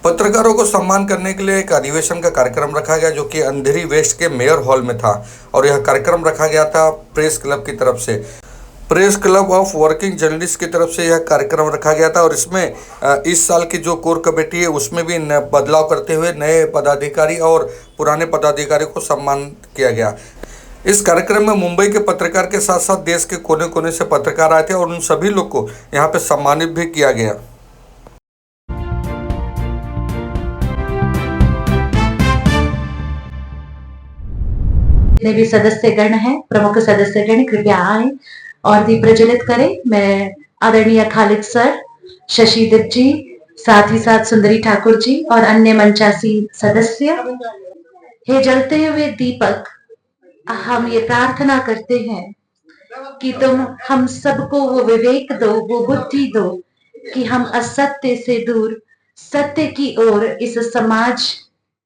पत्रकारों को सम्मान करने के लिए एक अधिवेशन का कार्यक्रम रखा गया जो कि अंधेरी वेस्ट के मेयर हॉल में था और यह कार्यक्रम रखा गया था प्रेस क्लब की तरफ से। Press club of working journalist की तरफ से यह कार्यक्रम रखा गया था और इसमें इस साल की जो कोर कमेटी है उसमें भी बदलाव करते हुए नए पदाधिकारी और पुराने पदाधिकारी को सम्मान किया गया। इस कार्यक्रम में मुंबई के पत्रकार के साथ साथ देश के कोने कोने से पत्रकार आए थे और उन सभी लोग को यहाँ पे सम्मानित भी किया गया। जितने भी सदस्यगण हैं, प्रमुख सदस्यगण कृपया आए और दीप प्रज्वलित करें। मैं आदरणीय खालिद सर, शशिदीप जी, साथ ही साथ सुंदरी ठाकुर जी और अन्य मंचासीन सदस्य। हे जलते हुए दीपक, हम ये प्रार्थना करते हैं कि तुम हम सबको वो विवेक दो, वो बुद्धि दो कि हम असत्य से दूर सत्य की ओर इस समाज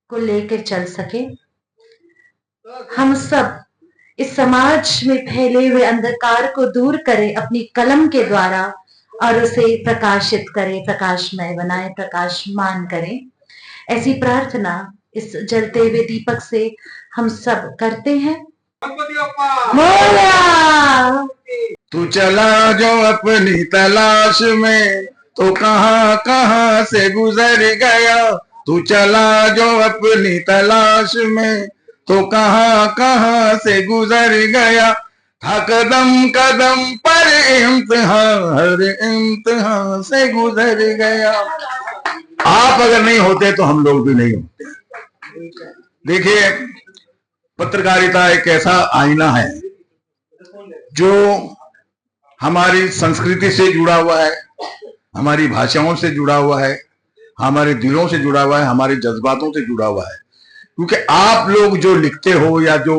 को लेकर चल सके। हम सब इस समाज में फैले हुए अंधकार को दूर करें अपनी कलम के द्वारा और उसे प्रकाशित करें, प्रकाशमय बनाए, प्रकाशमान करें। ऐसी प्रार्थना इस जलते हुए दीपक से हम सब करते हैं। तू चला जो अपनी तलाश में तो कहां कहां से गुजर गया। तू चला जो अपनी तलाश में तो कहां कहां से गुजर गया। था कदम कदम पर इम्तिहान, हर इम्तिहान से गुजर गया। आप अगर नहीं होते तो हम लोग भी नहीं होते। देखिए, पत्रकारिता एक ऐसा आईना है जो हमारी संस्कृति से जुड़ा हुआ है, हमारी भाषाओं से जुड़ा हुआ है, हमारे दिलों से जुड़ा हुआ है, हमारे जज्बातों से जुड़ा हुआ है। क्योंकि आप लोग जो लिखते हो या जो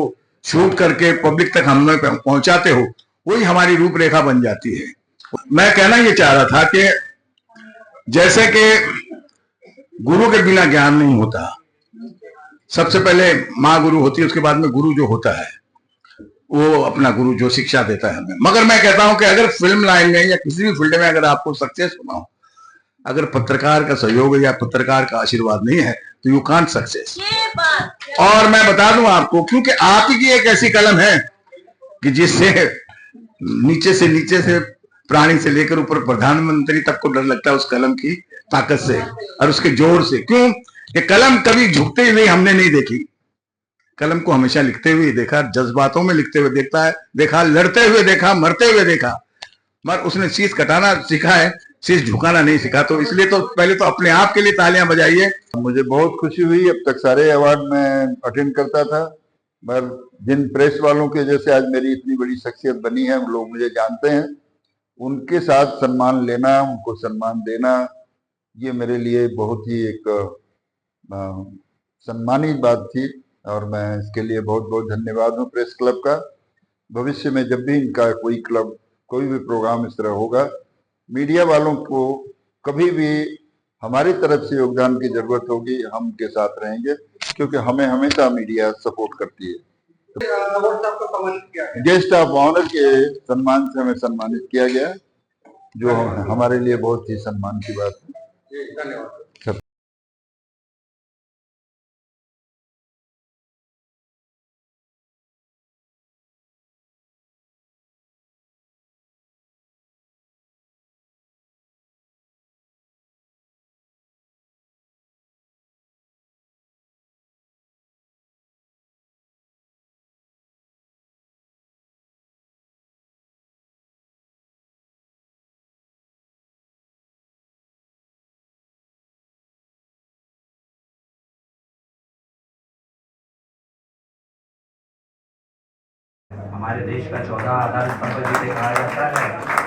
शूट करके पब्लिक तक हमें पहुंचाते हो वही हमारी रूपरेखा बन जाती है। मैं कहना ये चाह रहा था कि जैसे कि गुरु के बिना ज्ञान नहीं होता, सबसे पहले माँ गुरु होती है, उसके बाद में गुरु जो होता है वो अपना गुरु जो शिक्षा देता है हमें। मगर मैं कहता हूं कि अगर फिल्म लाइन में या किसी भी फील्ड में अगर आपको सक्सेस होना हो, अगर पत्रकार का सहयोग या पत्रकार का आशीर्वाद नहीं है तो यू कांट सक्सेस। और मैं बता दूं आपको, क्योंकि आप ही की एक ऐसी कलम है कि जिससे नीचे से प्राणी से लेकर ऊपर प्रधानमंत्री तक को डर लगता है उस कलम की ताकत से और उसके जोर से। क्यों? ये कलम कभी झुकते हुए हमने नहीं देखी, कलम को हमेशा लिखते हुए देखा, जज्बातों में लिखते हुए देखा, लड़ते हुए देखा, मरते हुए देखा, मगर उसने शीश कटाना सीखा है, शीश झुकाना नहीं सीखा। तो इसलिए तो पहले तो अपने आप के लिए तालियां बजाइए। मुझे बहुत खुशी हुई। अब तक सारे अवार्ड में अटेंड करता था, मगर जिन प्रेस वालों के जैसे आज मेरी इतनी बड़ी शख्सियत बनी है, लोग मुझे जानते हैं, उनके साथ सम्मान लेना, उनको सम्मान देना, ये मेरे लिए बहुत ही एक सम्मानित बात थी और मैं इसके लिए बहुत बहुत धन्यवाद हूँ प्रेस क्लब का। भविष्य में जब भी इनका कोई क्लब, कोई भी प्रोग्राम इस तरह होगा, मीडिया वालों को कभी भी हमारी तरफ से योगदान की जरूरत होगी, हम उनके साथ रहेंगे, क्योंकि हमें हमेशा मीडिया सपोर्ट करती है। गेस्ट ऑफ ऑनर के सम्मान से हमें सम्मानित किया गया, जो हमारे लिए बहुत ही सम्मान की बात है। धन्यवाद। हमारे देश का 14 आधार स्तंभ जिसे कहा जाता है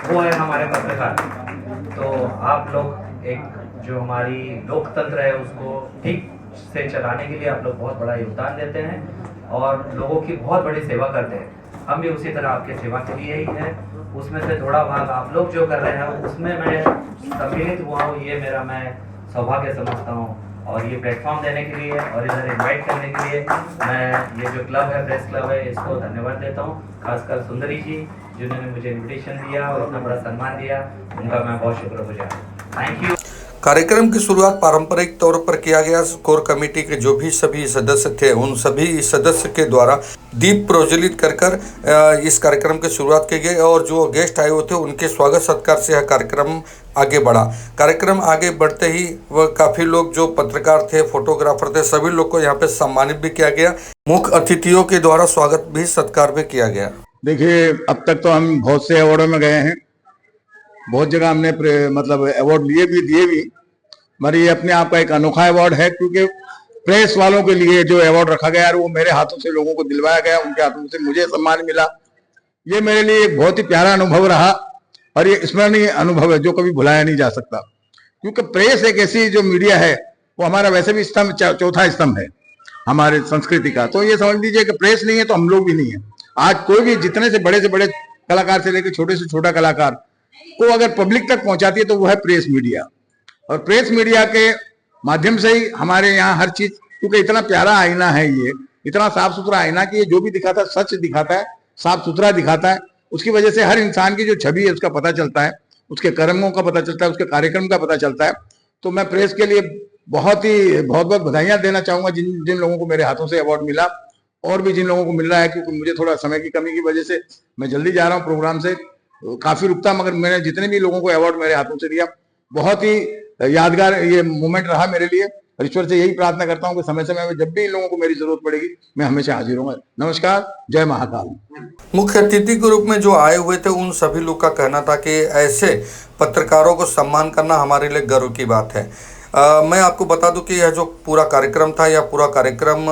वो है हमारे पत्रकार। तो आप लोग एक जो हमारी लोकतंत्र है उसको ठीक से चलाने के लिए आप लोग बहुत बड़ा योगदान देते हैं और लोगों की बहुत बड़ी सेवा करते हैं। हम भी उसी तरह आपके सेवा के लिए ही है। उसमें से थोड़ा भाग आप लोग जो कर रहे हैं उसमें मैं सम्मिलित हुआ हूँ, ये मेरा मैं सौभाग्य समझता हूँ। और ये प्लेटफॉर्म देने के लिए और इधर इनवाइट करने के लिए मैं ये जो क्लब है, प्रेस क्लब है, इसको धन्यवाद देता हूँ। खासकर सुंदरी जी जिन्होंने मुझे इन्विटेशन दिया और इतना बड़ा सम्मान दिया, उनका मैं बहुत शुक्रगुजार हूँ। Thank you. कार्यक्रम की शुरुआत पारंपरिक तौर पर किया गया। कोर कमेटी के जो भी सभी सदस्य थे उन सभी सदस्य के द्वारा दीप प्रज्वलित कर इस कार्यक्रम की शुरुआत की गई और जो गेस्ट आए हुए थे उनके स्वागत सत्कार से यह कार्यक्रम आगे बढ़ा। कार्यक्रम आगे बढ़ते ही वह काफ़ी लोग जो पत्रकार थे, फोटोग्राफर थे, सभी लोग को यहाँ पे सम्मानित भी किया गया। मुख्य अतिथियों के द्वारा स्वागत भी सत्कार भी किया गया। देखिए, अब तक तो हम बहुत से अवार्डों में गए हैं, बहुत जगह हमने मतलब अवार्ड लिए भी दिए भी, मगर ये अपने आप का एक अनोखा अवार्ड है क्योंकि प्रेस वालों के लिए जो अवार्ड रखा गया वो मेरे हाथों से लोगों को दिलवाया गया, उनके हाथों से मुझे सम्मान मिला। ये मेरे लिए एक बहुत ही प्यारा अनुभव रहा और ये स्मरणीय अनुभव है जो कभी भुलाया नहीं जा सकता, क्योंकि प्रेस एक ऐसी जो मीडिया है वो हमारा वैसे भी स्तंभ, चौथा स्तंभ है हमारे संस्कृति का। तो ये समझ लीजिए कि प्रेस नहीं है तो हम लोग भी नहीं है। आज कोई भी जितने से बड़े कलाकार से लेकर छोटे से छोटा कलाकार को अगर पब्लिक तक पहुंचाती है तो वो है प्रेस मीडिया। और प्रेस मीडिया के माध्यम से ही हमारे यहाँ हर चीज, क्योंकि इतना प्यारा आईना है, ये इतना साफ सुथरा आईना कि ये जो भी दिखाता है सच दिखाता है, साफ सुथरा दिखाता है। उसकी वजह से हर इंसान की जो छवि है उसका पता चलता है, उसके कर्मों का पता चलता है, उसके कार्यक्रम का पता चलता है। तो मैं प्रेस के लिए बहुत बहुत बधाइयां देना चाहूंगा जिन जिन लोगों को मेरे हाथों से अवार्ड मिला और भी जिन लोगों को मिल रहा है, क्योंकि मुझे थोड़ा समय की कमी की वजह से मैं जल्दी जा रहा हूँ प्रोग्राम से, काफी रुकता, मगर मैंने जितने भी लोगों को अवार्ड मेरे हाथों से दिया बहुत ही यादगार ये मोमेंट रहा मेरे लिए। और ईश्वर से यही प्रार्थना करता हूँ कि समय समय में जब भी इन लोगों को मेरी जरूरत पड़ेगी मैं हमेशा हाजिर हूँ। नमस्कार, जय महाकाल। मुख्य अतिथि के रूप में जो आए हुए थे उन सभी लोग का कहना था कि ऐसे पत्रकारों को सम्मान करना हमारे लिए गर्व की बात है। मैं आपको बता दूं कि यह जो पूरा कार्यक्रम था, यह पूरा कार्यक्रम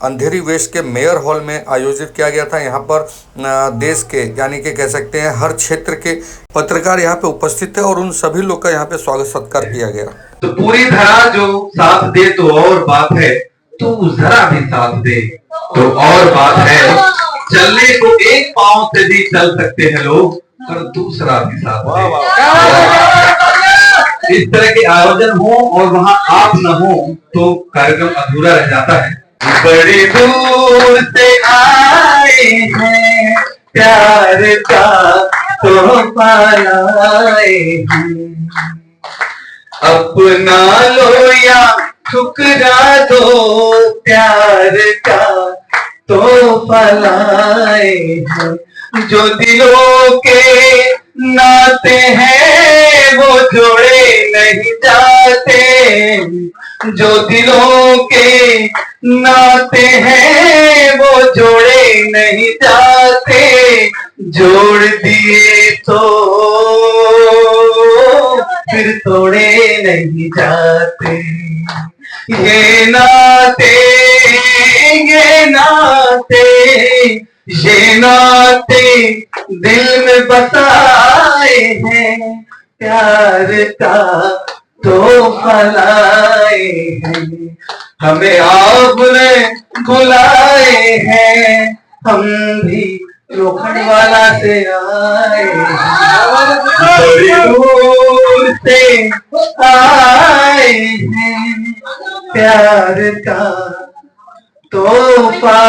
अंधेरी वेस्ट के मेयर हॉल में आयोजित किया गया था। यहाँ पर देश के यानी कि कह सकते हैं हर क्षेत्र के पत्रकार यहाँ पे उपस्थित थे और उन सभी लोग का यहाँ पे स्वागत सत्कार किया गया। तो पूरी धरा जो साथ दे तो और बात है, तो जरा भी साथ दे तो और बात है। चलने को एक पांव से भी चल सकते हैं लोग, पर दूसरा भी साथ दे। इस तरह के आयोजन हो और वहां आप न हो तो कार्यक्रम अधूरा रह जाता है। बड़ी दूर से आए हैं, प्यार का तोहफा लाए हैं, अपना लो या ठुकरा दो, प्यार का तोहफा लाए हैं। जो दिलों के नाते हैं वो जोड़े नहीं जाते, जो दिलों के नाते हैं वो जोड़े नहीं जाते, जोड़ दिए तो फिर तोड़े नहीं जाते। ये नाते ये नाते ये नाते दिल में बसाए हैं, प्यार का तोहफा लाए हैं। हमें आपने बुलाए हैं, हम भी लोखंडवाला से आए हैं, बड़ी दूर से आए हैं, प्यार का तोहफा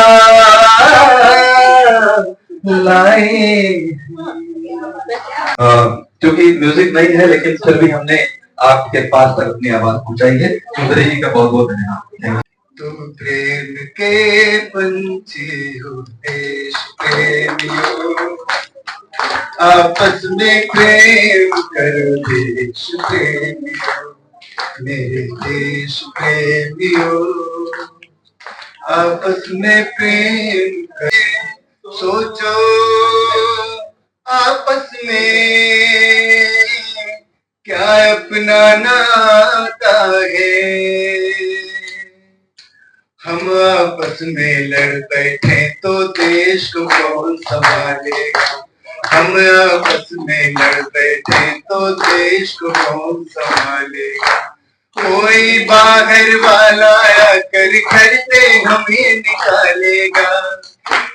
लाए। क्योंकि म्यूजिक नहीं है लेकिन फिर भी हमने आपके पास तक अपनी आवाज पहुंचाई है। चौधरी जी का बहुत बहुत धन्यवाद। तुम प्रेम के पंछी हो, देश प्रेमियों, आपस में प्रेम करो देश प्रेमियों, मेरे देश प्रेमियों, आपस में प्रेम करो। सोचो आपस में क्या अपना नाता है, हम आपस में लड़ बैठे तो देश को कौन संभालेगा, हम आपस में लड़ बैठे तो देश को कौन संभालेगा। कोई बाहर वाला आकर घर से हमें निकालेगा,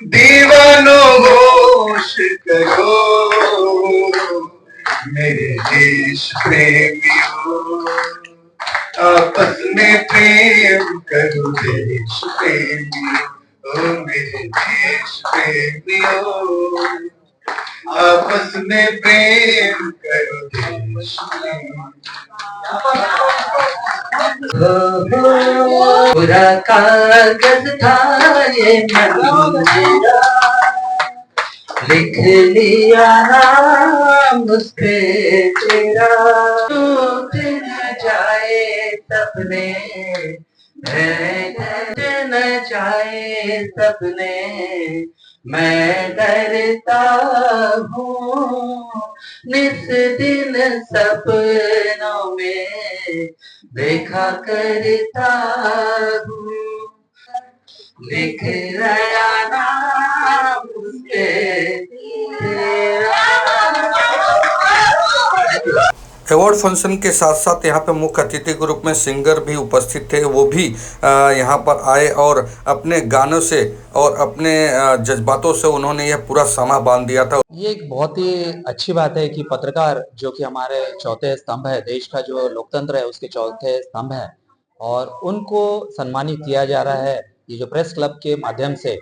दीवानों होश करो, मेरे देश प्रेमियों, आपस में प्रेम करो देश प्रेमियों, ओ मेरे देश प्रेमियों। आपस में प्रेम करो देश में। पूरा कागज था ये मन मेरा, लिख लिया नाम उस पे तेरा। टूट न जाए सपने, टूट न जाए सपने, मैं डरता हूँ निस दिन सपनों में देखा करता हूँ, लिख रहा नाम उस पे तेरा। अवार्ड फंक्शन के साथ साथ यहाँ पे मुख्य अतिथि के रूप में सिंगर भी उपस्थित थे। वो भी यहाँ पर आए और अपने गानों से और अपने जज्बातों से उन्होंने यह पूरा समा बांध दिया था। ये एक बहुत ही अच्छी बात है कि पत्रकार जो कि हमारे चौथे स्तंभ है, देश का जो लोकतंत्र है उसके चौथे स्तंभ है, और उनको सम्मानित किया जा रहा है। ये जो प्रेस क्लब के माध्यम से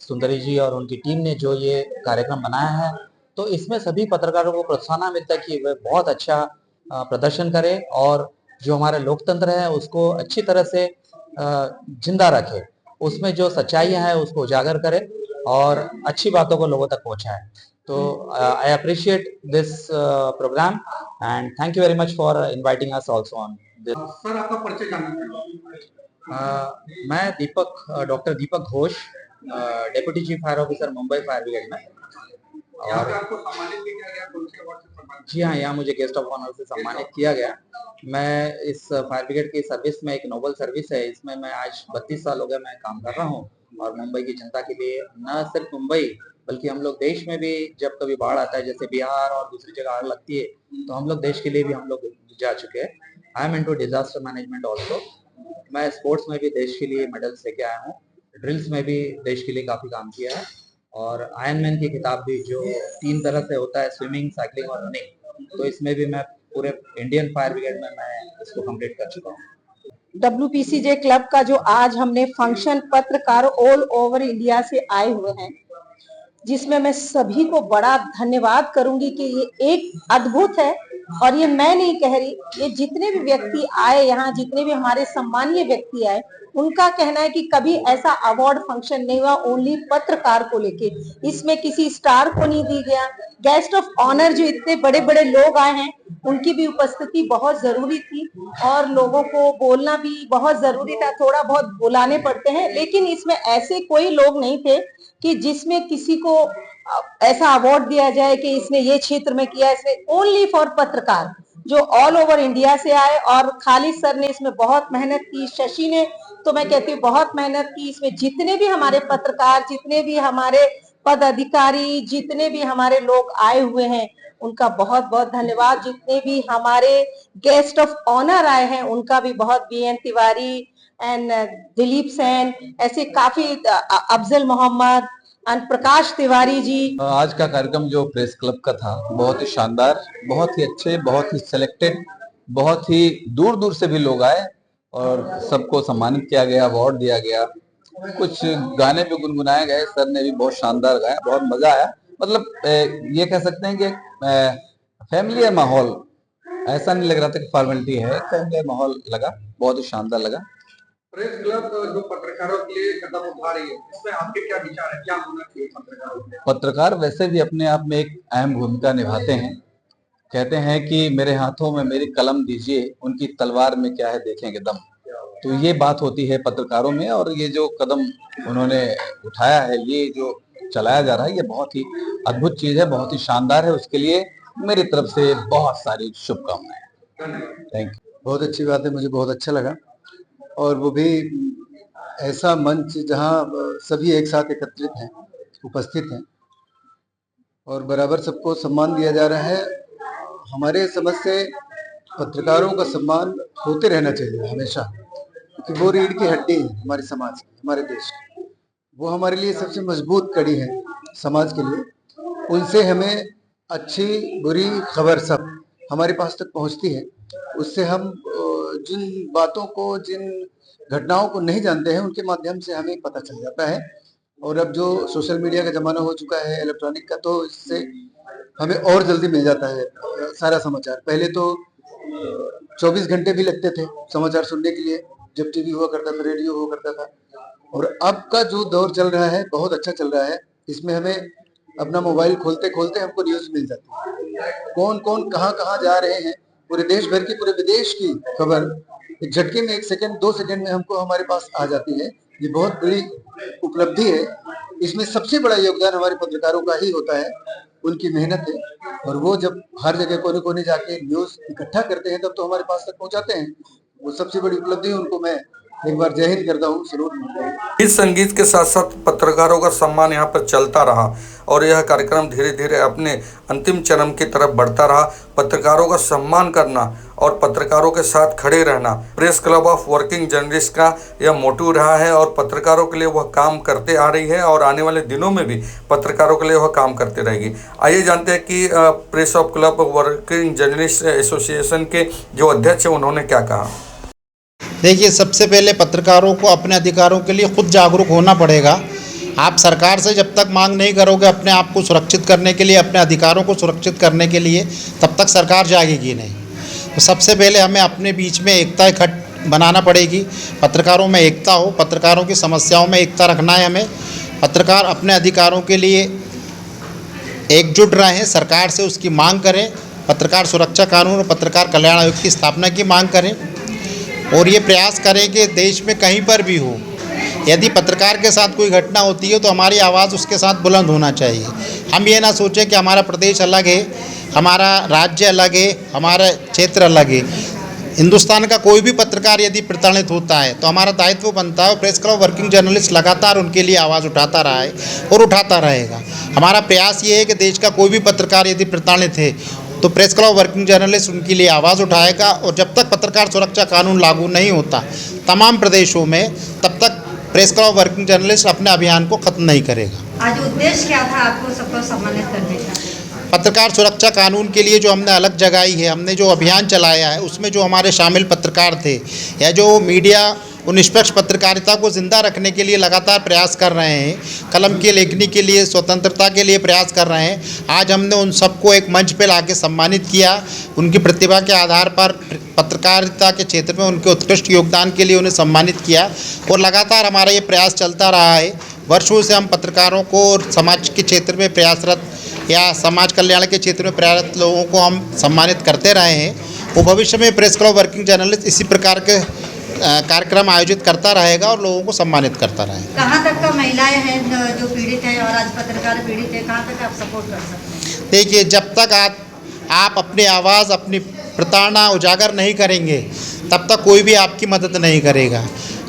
सुंदरी जी और उनकी टीम ने जो ये कार्यक्रम बनाया है, तो इसमें सभी पत्रकारों को प्रोत्साहन मिलता है कि वे बहुत अच्छा प्रदर्शन करें और जो हमारा लोकतंत्र है उसको अच्छी तरह से जिंदा रखे, उसमें जो सच्चाइयाँ हैं उसको उजागर करें और अच्छी बातों को लोगों तक पहुंचाएं। तो I appreciate this programme and thank you very much for inviting us also on this. Sir आपका परिचय जानना चाहूंगा। मैं Deepak, doctor Deepak Ghosh, deputy chief fire officer Mumbai fire brigade में। और आपको सम्मानित भी किया गया, कौन से अवार्ड से सम्मानित? जी हाँ, यहाँ मुझे गेस्ट ऑफ ऑनर से सम्मानित किया गया। मैं इस फायर ब्रिगेड की सर्विस में, एक नोबल सर्विस है, इसमें मैं आज 32 साल हो गए मैं काम कर रहा हूँ और मुंबई की जनता के लिए, न सिर्फ मुंबई बल्कि हम लोग देश में भी जब कभी बाढ़ आता है, जैसे बिहार और दूसरी जगह आग लगती है, तो हम लोग देश के लिए भी हम लोग जा चुके हैं। I am into disaster management also. मैं स्पोर्ट्स में भी देश के लिए मेडल्स लेके आया हूँ, ड्रिल्स में भी देश के लिए काफी काम किया है, और आयरन मैन की किताब भी जो 3 तरह से होता है, स्विमिंग, साइकिलिंग और रनिंग, तो इसमें भी मैं पूरे इंडियन फायर ब्रिगेड में मैं इसको कंप्लीट कर चुका हूँ। WPCJ क्लब का जो आज हमने फंक्शन, पत्रकार ऑल ओवर इंडिया से आए हुए हैं, जिसमें मैं सभी को बड़ा धन्यवाद करूंगी कि ये एक अद्भुत है। और ये मैं नहीं कह रही, ये जितने भी व्यक्ति आए यहाँ, जितने भी हमारे सम्मानीय व्यक्ति आए, उनका कहना है कि कभी ऐसा अवार्ड फंक्शन नहीं हुआ ओनली पत्रकार को लेके। इसमें किसी स्टार को नहीं दी गया। गेस्ट ऑफ ऑनर जो इतने बड़े बड़े लोग आए हैं, उनकी भी उपस्थिति बहुत जरूरी थी और लोगों को बोलना भी बहुत जरूरी था। थोड़ा बहुत बुलाने पड़ते हैं, लेकिन इसमें ऐसे कोई लोग नहीं थे कि जिसमें किसी को ऐसा अवार्ड दिया जाए कि इसने ये क्षेत्र में किया। इसने ओनली फॉर पत्रकार जो ऑल ओवर इंडिया से आए, और खालिद सर ने इसमें बहुत मेहनत की, शशि ने तो मैं कहती हूँ बहुत मेहनत की। इसमें जितने भी हमारे पत्रकार, जितने भी हमारे पद अधिकारी, जितने भी हमारे लोग आए हुए हैं, उनका बहुत बहुत धन्यवाद। जितने भी हमारे गेस्ट ऑफ ऑनर आए हैं उनका भी बहुत, BN तिवारी एंड दिलीप सेन, ऐसे काफी, अफजल मोहम्मद एंड प्रकाश तिवारी जी। आज का कार्यक्रम जो प्रेस क्लब का था बहुत ही शानदार, बहुत ही अच्छे, बहुत ही सिलेक्टेड, बहुत ही दूर दूर से भी लोग आए और सबको सम्मानित किया गया, अवार्ड दिया गया, कुछ गाने भी गुनगुनाए गए, सर ने भी बहुत शानदार गाया, बहुत मजा आया। मतलब ये कह सकते हैं कि फैमिली माहौल, ऐसा नहीं लग रहा था कि फॉर्मेलिटी है, फैमिली माहौल लगा, बहुत ही शानदार लगा। प्रेस क्लब जो पत्रकारों के लिए कदम उठा रही है, इसमें आपके क्या विचार है, क्या होना चाहिए पत्रकारों के लिए? पत्रकार वैसे भी अपने आप में एक अहम भूमिका निभाते हैं। कहते हैं कि मेरे हाथों में मेरी कलम दीजिए, उनकी तलवार में क्या है देखेंगे दम। तो ये बात होती है पत्रकारों में, और ये जो कदम उन्होंने उठाया है, ये जो चलाया जा रहा है, ये बहुत ही अद्भुत चीज है, बहुत ही शानदार है। उसके लिए मेरी तरफ से बहुत सारी शुभकामनाएं। Thank you. बहुत अच्छी बात है, मुझे बहुत अच्छा लगा, और वो भी ऐसा मंच जहां सभी एक साथ एकत्रित हैं, उपस्थित हैं, और बराबर सबको सम्मान दिया जा रहा है। हमारे समझ से पत्रकारों का सम्मान होते रहना चाहिए हमेशा, क्योंकि वो रीढ़ की हड्डी है हमारे समाज की, हमारे देश की। वो हमारे लिए सबसे मजबूत कड़ी है समाज के लिए। उनसे हमें अच्छी बुरी खबर सब हमारे पास तक पहुंचती है। उससे हम जिन बातों को, जिन घटनाओं को नहीं जानते हैं, उनके माध्यम से हमें पता चल जाता है। और अब जो सोशल मीडिया का जमाना हो चुका है, इलेक्ट्रॉनिक का, तो इससे हमें और जल्दी मिल जाता है सारा समाचार। पहले तो 24 घंटे भी लगते थे समाचार सुनने के लिए, जब टीवी हुआ करता था, रेडियो हुआ करता था। और अब का जो दौर चल रहा है बहुत अच्छा चल रहा है। इसमें हमें अपना मोबाइल खोलते खोलते हमको न्यूज मिल जाती है, कौन कौन कहाँ कहाँ जा रहे हैं, पूरे देश भर की, पूरे विदेश की खबर एक झटके में, 1 सेकंड 2 सेकंड में हमको हमारे पास आ जाती है। ये बहुत बड़ी उपलब्धि है। इसमें सबसे बड़ा योगदान हमारे पत्रकारों का ही होता है, उनकी मेहनत है। और वो जब हर जगह कोने कोने जाके न्यूज इकट्ठा करते हैं तब तो हमारे पास तक पहुंचाते हैं। वो सबसे बड़ी उपलब्धि है, उनको मैं एक बार जय हिंद करता हूँ, सैल्यूट मारता हूँ। इस संगीत के साथ साथ पत्रकारों का सम्मान यहाँ पर चलता रहा और यह कार्यक्रम धीरे धीरे अपने अंतिम चरण की तरफ बढ़ता रहा। पत्रकारों का सम्मान करना और पत्रकारों के साथ खड़े रहना press club of working journalist का यह मोटिव रहा है और पत्रकारों के लिए वह काम करते आ रही है और आने वाले दिनों में भी पत्रकारों के लिए वह काम करते रहेगी। आइए जानते हैं कि press of club working journalist association के जो अध्यक्ष हैं उन्होंने क्या कहा। देखिए, सबसे पहले पत्रकारों को अपने अधिकारों के लिए खुद जागरूक होना पड़ेगा। आप सरकार से जब तक मांग नहीं करोगे अपने आप को सुरक्षित करने के लिए, अपने अधिकारों को सुरक्षित करने के लिए, तब तक सरकार जागेगी नहीं। तो सबसे पहले हमें अपने बीच में एकता इकट्ठ बनाना पड़ेगी। पत्रकारों में एकता हो, पत्रकारों की समस्याओं में एकता रखना है हमें। पत्रकार अपने अधिकारों के लिए एकजुट रहें, सरकार से उसकी मांग करें। पत्रकार सुरक्षा कानून और पत्रकार कल्याण आयोग की स्थापना की मांग करें और ये प्रयास करें कि देश में कहीं पर भी हो, यदि पत्रकार के साथ कोई घटना होती है तो हमारी आवाज़ उसके साथ बुलंद होना चाहिए। हम ये ना सोचें कि हमारा प्रदेश अलग है, हमारा राज्य अलग है, हमारा क्षेत्र अलग है। हिंदुस्तान का कोई भी पत्रकार यदि प्रताड़ित होता है तो हमारा दायित्व बनता है और प्रेस क्लब वर्किंग जर्नलिस्ट लगातार उनके लिए आवाज़ उठाता रहा है और उठाता रहेगा। हमारा प्रयास ये है कि देश का कोई भी पत्रकार यदि प्रताड़ित है तो प्रेस क्लब वर्किंग जर्नलिस्ट उनके लिए आवाज़ उठाएगा और जब तक पत्रकार सुरक्षा कानून लागू नहीं होता तमाम प्रदेशों में, तब तक प्रेस क्लब वर्किंग जर्नलिस्ट अपने अभियान को खत्म नहीं करेगा। आज उद्देश्य क्या था आपको सबको सम्मानित करने का? पत्रकार सुरक्षा कानून के लिए जो हमने अलग जगाई है, हमने जो अभियान चलाया है, उसमें जो हमारे शामिल पत्रकार थे या जो मीडिया वो निष्पक्ष पत्रकारिता को जिंदा रखने के लिए लगातार प्रयास कर रहे हैं, कलम की लेखनी के लिए, स्वतंत्रता के लिए प्रयास कर रहे हैं। आज हमने उन सबको एक मंच पे लाके सम्मानित किया। उनकी प्रतिभा के आधार पर पत्रकारिता के क्षेत्र में उनके उत्कृष्ट योगदान के लिए उन्हें सम्मानित किया और लगातार हमारा ये प्रयास चलता रहा है। वर्षों से हम पत्रकारों को और समाज के क्षेत्र में प्रयासरत या समाज कल्याण के क्षेत्र में प्रयासरत लोगों को हम सम्मानित करते रहे हैं। वो भविष्य में प्रेस क्लब वर्किंग जर्नलिस्ट इसी प्रकार के कार्यक्रम आयोजित करता रहेगा और लोगों को सम्मानित करता रहेगा। कहाँ तक का महिलाएं हैं जो पीड़ित हैं और आज पत्रकार पीड़ित है, कहाँ तक आप सपोर्ट कर सकते हैं? देखिए, जब तक आप अपनी आवाज़, अपनी प्रताड़ना उजागर नहीं करेंगे तब तक कोई भी आपकी मदद नहीं करेगा।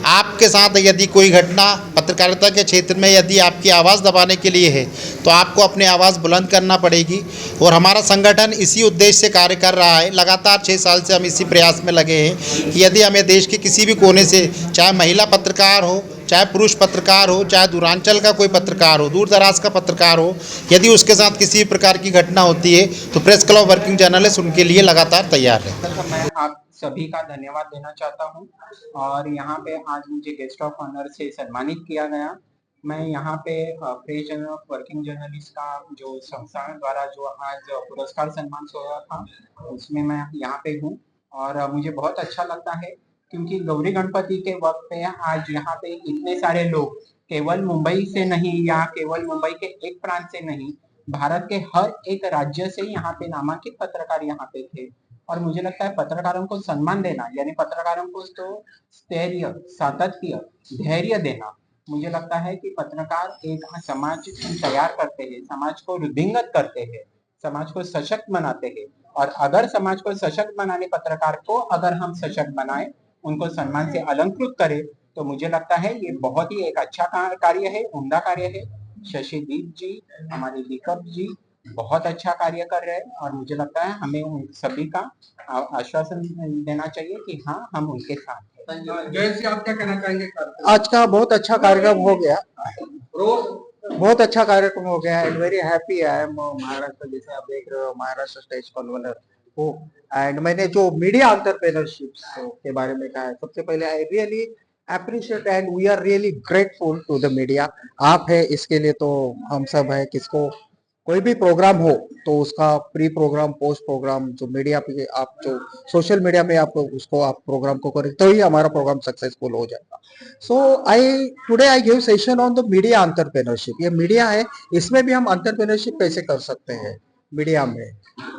आपके साथ यदि कोई घटना पत्रकारिता के क्षेत्र में यदि आपकी आवाज़ दबाने के लिए है तो आपको अपनी आवाज़ बुलंद करना पड़ेगी और हमारा संगठन इसी उद्देश्य से कार्य कर रहा है। लगातार 6 साल से हम इसी प्रयास में लगे हैं कि यदि हमें देश के किसी भी कोने से, चाहे महिला पत्रकार हो, चाहे पुरुष पत्रकार हो, चाहे दूरांचल का कोई पत्रकार हो, दूर दराज का पत्रकार हो, यदि उसके साथ किसी प्रकार की घटना होती है तो प्रेस क्लब वर्किंग जर्नलिस्ट उनके लिए लगातार तैयार है। मैं आप सभी का धन्यवाद देना चाहता हूं और यहाँ पे आज मुझे गेस्ट ऑफ ऑनर से सम्मानित किया गया। मैं यहाँ पे press journal of working journalist का जो संस्थान द्वारा जो आज पुरस्कार सम्मान हो रहा था उसमें मैं यहाँ पे हूँ और मुझे बहुत अच्छा लगता है क्योंकि गौरी गणपति के वक्त पे आज यहाँ पे इतने सारे लोग केवल मुंबई से नहीं या केवल मुंबई के एक प्रांत से नहीं, भारत के हर एक राज्य से यहाँ पे नामांकित पत्रकार यहाँ पे थे और मुझे लगता है पत्रकारों को सम्मान देना यानी पत्रकारों को तो स्थैर्य, सातत्य, धैर्य देना, मुझे लगता है कि पत्रकार एक समाज तैयार करते हैं, समाज को रुधिंगत करते हैं, समाज को सशक्त बनाते हैं और अगर समाज को सशक्त बनाने पत्रकार को अगर हम सशक्त बनाए, उनको सम्मान से अलंकृत करें तो मुझे लगता है ये बहुत ही एक अच्छा कार्य है, उम्दा कार्य है। शशिदीप जी, हमारे दीपक जी बहुत अच्छा कार्य कर रहे हैं और मुझे लगता है हमें उन सभी का आश्वासन देना चाहिए कि हाँ, हम उनके साथ हैं। जैसे आप क्या कहना चाहेंगे? आज का बहुत अच्छा कार्यक्रम हो गया, बहुत अच्छा कार्यक्रम हो गया and very happy I am Maharashtra, जैसे आप देख रहे हो महाराष्ट्र स्टेज कन्वीनर हो एंड मैंने जो मीडिया एंटरप्रेन्योरशिप के बारे में कहा है, सबसे पहले I really appreciate and we are really grateful to the media. आप है इसके लिए तो हम सब है, किसको कोई भी प्रोग्राम हो तो उसका प्री प्रोग्राम पोस्ट प्रोग्राम जो मीडिया पे आप जो सोशल मीडिया में आप उसको आप प्रोग्राम को करें तो ही हमारा प्रोग्राम सक्सेसफुल हो जाएगा। So today I give session on the media entrepreneurship. ये मीडिया है, इसमें भी हम एंटरप्रेन्योरशिप कैसे कर सकते हैं मीडिया में,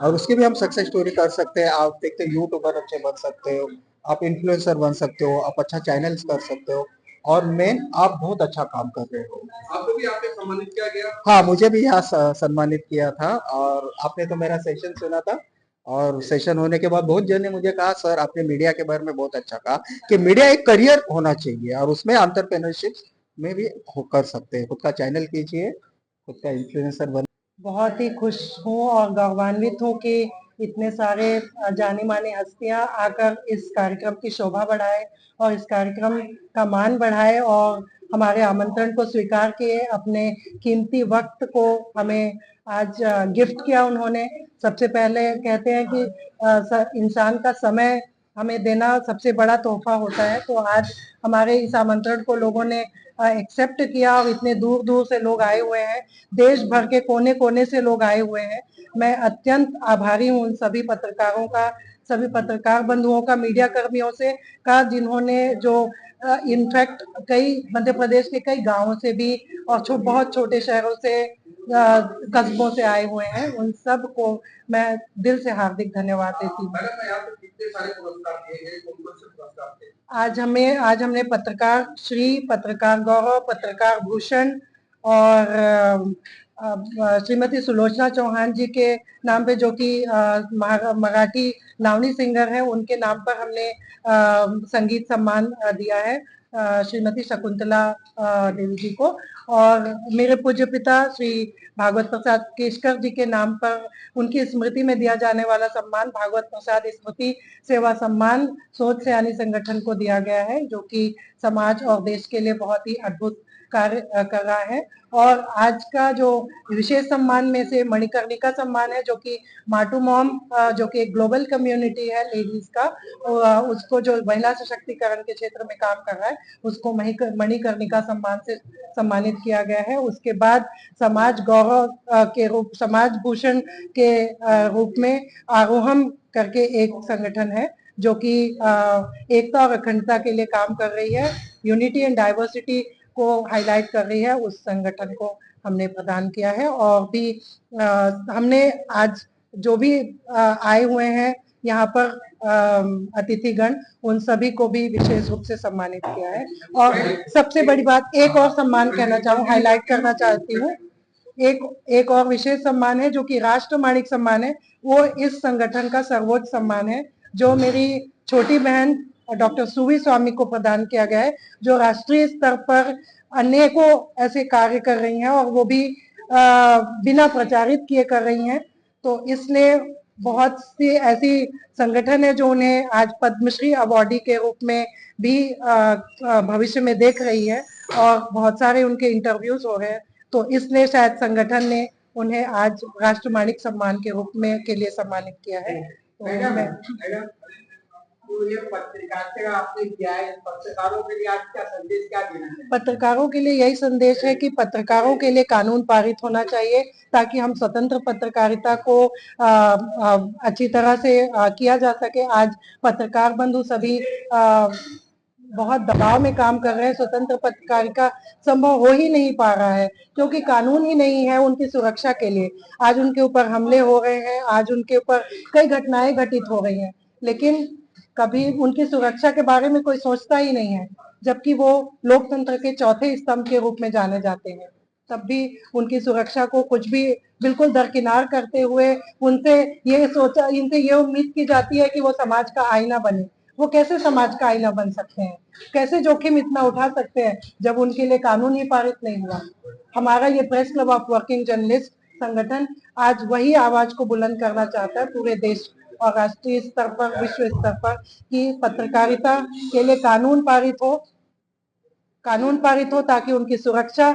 और उसकी भी हम सक्सेस स्टोरी कर सकते हैं। आप देखते हैं यूट्यूबर अच्छे बन सकते हो, आप इन्फ्लुएंसर बन सकते हो, आप अच्छा चैनल्स कर सकते हो, और मेन आप बहुत अच्छा काम कर रहे हो। आपको भी यहाँ पे सम्मानित किया गया? हाँ, मुझे भी यहाँ सम्मानित किया था, और आपने तो मेरा सेशन सुना था, और सेशन होने के बाद बहुत जन ने मुझे कहा सर आपने मीडिया के बारे में बहुत अच्छा कहा कि मीडिया एक करियर होना चाहिए और उसमें एंटरप्रेन्योरशिप में भी कर सकते हैं। खुद का चैनल कीजिए, खुद का इन्फ्लुएंसर बन। बहुत ही खुश हूँ और गौरवान्वित हूँ कि इतने सारे जानी मानी हस्तियाँ आकर इस कार्यक्रम की शोभा बढ़ाए और इस कार्यक्रम का मान बढ़ाए और हमारे आमंत्रण को स्वीकार किए, अपने कीमती वक्त को हमें आज गिफ्ट किया उन्होंने। सबसे पहले कहते हैं कि इंसान का समय हमें देना सबसे बड़ा तोहफा होता है, तो आज हमारे इस आमंत्रण को लोगों ने एक्सेप्ट किया और इतने दूर दूर से लोग आए हुए हैं, देश भर के कोने कोने से लोग आए हुए हैं। मैं अत्यंत आभारी हूँ उन सभी पत्रकारों का, सभी पत्रकार बंधुओं का, मीडिया कर्मियों से का, जिन्होंने जो इनफैक्ट कई मध्य प्रदेश के कई गांवों से भी और बहुत छोटे शहरों से कस्बों से आए हुए हैं। उन सब को मैं दिल से हार्दिक धन्यवाद देती हूँ। आज हमने पत्रकार श्री, पत्रकार गौरव, पत्रकार भूषण और श्रीमती सुलोचना चौहान जी के नाम पे, जो कि मराठी लावणी सिंगर है, उनके नाम पर हमने संगीत सम्मान दिया है श्रीमती शकुंतला देवी जी को, और मेरे पूज्य पिता श्री भागवत प्रसाद केशकर जी के नाम पर उनकी स्मृति में दिया जाने वाला सम्मान भागवत प्रसाद स्मृति सेवा सम्मान सोच सयानी संगठन को दिया गया है, जो कि समाज और देश के लिए बहुत ही अद्भुत कार्य कर रहा है। और आज का जो विशेष सम्मान में से मणिकर्णिका सम्मान है, जो कि माटू मॉम, जो कि एक ग्लोबल कम्युनिटी है लेडीज का, उसको जो महिला सशक्तिकरण के क्षेत्र में काम कर रहा है, उसको मणिकर्णिका सम्मान से सम्मानित किया गया है। उसके बाद समाज गौरव के रूप, समाज भूषण के रूप में आरोहम करके एक संगठन है, जो कि एकता और अखंडता के लिए काम कर रही है, यूनिटी एंड डाइवर्सिटी को हाईलाइट कर रही है, उस संगठन को हमने प्रदान किया है। और भी हमने आज जो भी आए हुए हैं यहाँ पर अतिथिगण, उन सभी को भी विशेष रूप से सम्मानित किया है। और सबसे बड़ी बात, एक और सम्मान कहना चाहूँ, हाईलाइट करना चाहती हूँ, एक और विशेष सम्मान है जो कि राष्ट्र माणिक सम्मान है। वो इस संगठन का सर्वोच्च सम्मान है, जो मेरी छोटी बहन डॉक्टर सुवी स्वामी को प्रदान किया गया है, जो राष्ट्रीय स्तर पर अनेकों ऐसे कार्य कर रही हैं और वो भी बिना प्रचारित किए कर रही हैं। तो इसलिए बहुत सी ऐसी संगठन है जो उन्हें आज पद्मश्री अवार्डी के रूप में भी भविष्य में देख रही है, और बहुत सारे उनके इंटरव्यूज हो रहे हैं, तो इसलिए शायद संगठन ने उन्हें आज राष्ट्र माणिक सम्मान के रूप में के लिए सम्मानित किया है। तो ये पत्रकारिता आपने किया है, पत्रकारों के लिए आज क्या संदेश क्या देना है? पत्रकारों के लिए यही संदेश है कि पत्रकारों के लिए कानून पारित होना चाहिए, ताकि हम स्वतंत्र पत्रकारिता को अच्छी तरह से किया जा सके। आज पत्रकार बंधु सभी बहुत दबाव में काम कर रहे हैं, स्वतंत्र पत्रकारिता संभव हो ही नहीं पा रहा है, क्योंकि कानून ही नहीं है उनकी सुरक्षा के लिए। आज उनके ऊपर हमले हो रहे हैं, आज उनके ऊपर कई घटनाएं घटित हो रही हैं, लेकिन कभी उनकी सुरक्षा के बारे में कोई सोचता ही नहीं है, जबकि वो लोकतंत्र के चौथे स्तंभ के रूप में जाने जाते हैं। तब भी उनकी सुरक्षा को कुछ भी बिल्कुल दरकिनार करते हुए इनसे ये उम्मीद की जाती है कि वो समाज का आईना बने। वो कैसे समाज का आईना बन सकते हैं? कैसे जोखिम इतना उठा सकते हैं जब उनके लिए कानून ही पारित नहीं हुआ? हमारा ये press club of working journalist संगठन आज वही आवाज को बुलंद करना चाहता है पूरे देश और राष्ट्रीय स्तर पर, विश्व स्तर पर, कि पत्रकारिता के लिए कानून पारित हो ताकि उनकी सुरक्षा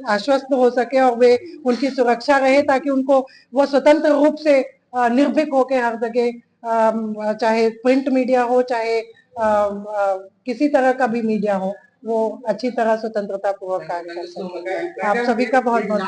आश्वस्त हो सके और वे उनकी सुरक्षा रहे, ताकि उनको वो स्वतंत्र रूप से निर्भीक होकर हर जगह, चाहे प्रिंट मीडिया हो, चाहे किसी तरह का भी मीडिया हो, वो अच्छी तरह स्वतंत्रता पूर्वक कार्य कर सके। आप सभी का बहुत बहुत